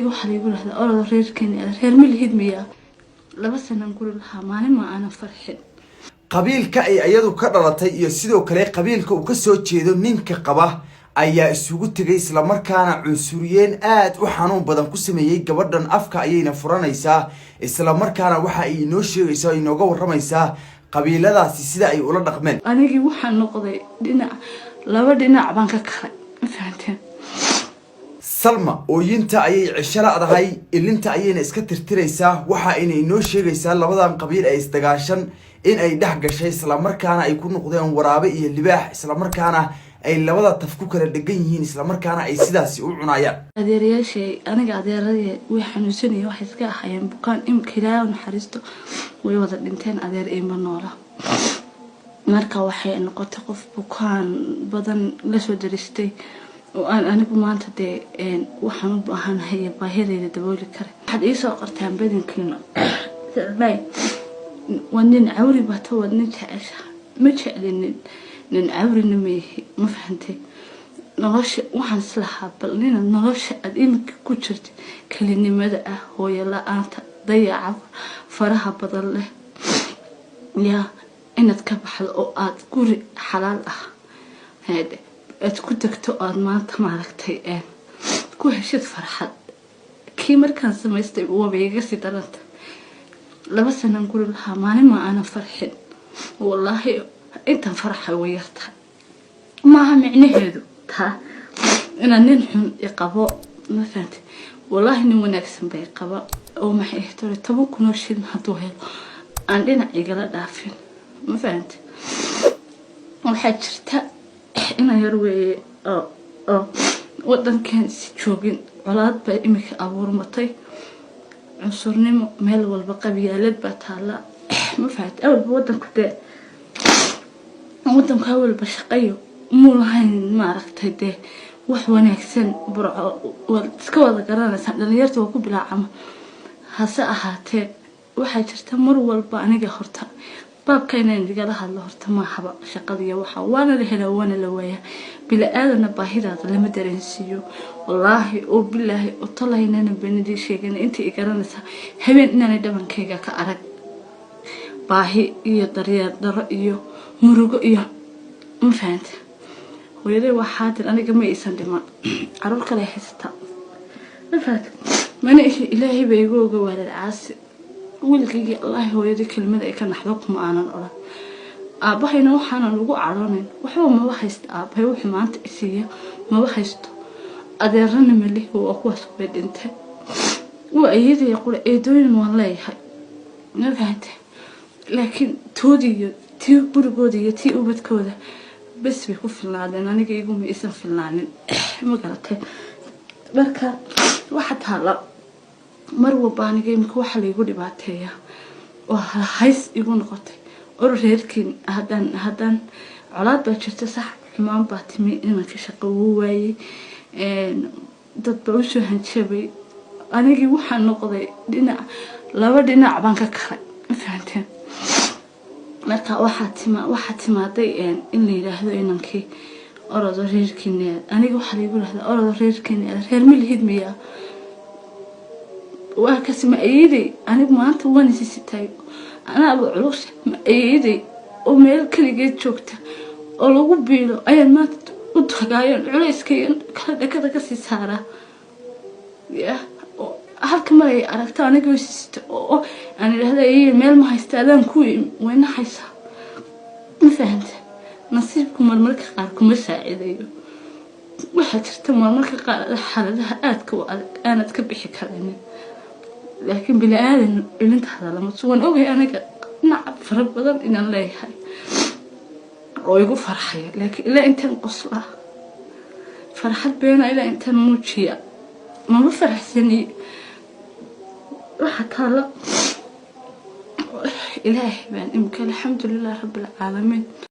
aniga waxa la igu yiraahdaa orod reerkeen reer milhid miya laba sano guri lahaa maalin ma aan farxin qabiilka ay ayadu ka dhalatay iyo sidoo kale qabiilka uu ka soo jeedo ninka qaba ayaa isugu tagay isla markaana cunsuriyeen aad u xanuun badan ku sameeyay gabadhan afka ayayna furanaysaa isla markaana waxa ay inoo sheegaysaa inooga waramaysaa qabiiladaasi sida ay ula dhaqmeen anigi waxaan noqday laba dhinac baan ka kala fahanteen Salma ooyinta ayay cishara adahay ilinta ayayna iska tirtiraysaa waxa ay inoo sheegaysaa labadan qabiil ay isdagaashan in ay dhax gashay isla markaana ay ku noqdeen waraabe iyo libaax isla markaana ay labada taf ku kala dhagan yihiin isla markaana ay sidaas u cunayaan adeerayaashay aniga adeeradii way xanuunsanayeen wax iska ahayeen bukaan imkilaa naxariisto way wada dhinteen adeer ima noola marka waxay noqotay qof bukaan badan la soo daristay oo aan anigu maanta waxaan u baahanahay baahidayda dabooli kare waxaad ii soo qortaan badankiina sabay wadnin cawri bato wadnin jecesha ma jeclinin nin cawrina ma fahantay nolosha waxaan islahaa bal nina nolosha aad imika ku jirtay kalinimada ah hooyo la'aanta dayaca faraha badan leh yaa inaad ka baxdo oo aad guri xalaal ah aad ku tagto aad maanta maaragtay ku heshid farxad kii markaan samaystay waa iga sii daranta laba sano guri lahaa maalin ma aan farxin wallahi inta farxa way yartaa maaha micnaheedu taa inaan nin xun iqabo ma fahantay wallahi nin wanaagsan bay qaba oo maxay ahtoore 10 kun oo shilin haduu helo aan dhinac igala dhaafin ma fahantay waxaa jirta ina yar weeye oo wadankan si joogin colaad bay imika abuurmatay cunsurnimo meel walba qabyaalad baa taala ma fahantay awalba wadanka walba shaqayo muu lahayn maaragtay wax wanaagsan burco iska wada garanaysan dhalinyarta waa ku bilaacama hase ahaatee waxaa jirta mar walba aniga horta baabka inaan digala hadlo horta ma haba shaqadiya waxa waana la helaa waana la waaya bila aadana baahidaada lama dareensiyo wallahi oo billahi oo talaynana banidi sheegana inta i garanaysa habeen inaan dhabankayga ka arag baahi iyo daryeel daro iyo murugo iyo ma fahantay hooyaday waxaad aniga ma iisan dhiman caruur kale haysta ma fahantay mana ilaahay bay igu oga waalid caasi wiilkayga allah hooyaday kelmada ay ka naxdo kuma aanan oran aabahayna waxaan ugu caroonay waxba ma haysto aabahay wuxuu maanta isiiyo ma haysto adeerana mali oo kuwaas bay dhintay waa ayadii qura eedooyin waan leeyahay ma fahantay laakiin toodiyo tii gurigooda iyo tii ubadkooda bas bay ku filnaadeen aniga igu ma isan filnaanin ma garatay marka waxa taala mar walba aniga imika waxa la igu dhibaateeyaa oo hays igu noqotay oo reerkiin hadan colaad baa jirta sax xumaan baa timi inanka shaqo uu waayay dad baa u soo hanjabay aniga waxaan noqday laba dhinac baan ka kala fahanteen marka waxa timaaday in la yiraahdo inankii orod reerkiin aniga waxa la igu yiraahdaa orod reerkiin reer milhid miya waa ka sameeyay aniga maanta waan isitay ana abu culus eeday oo meel kaligeed joogta oo lagu biilo ayaan maanta u tagaayeen culayskeen kala dhakada ka sii saara halka ma ay aragtaa aniga isita oo aan ilaahay meel ma haystaan ku wayna haysa ma fahantay nasiibku marmarka qaar kuma saacidayo waxa jirta marmarka qaar xaaladaha aadka u adag aanad ka bixi karin laakiin bila aadan ilinta hadalama suwan oogay aniga nacab fara badan inaan leeyahay oo igu farxay laakiin ilaa intaan qosla farxad beena ilaa intaan muujiya ma farxsani waxa taala ilaahay baan imka alxamdulillah rabbil alamin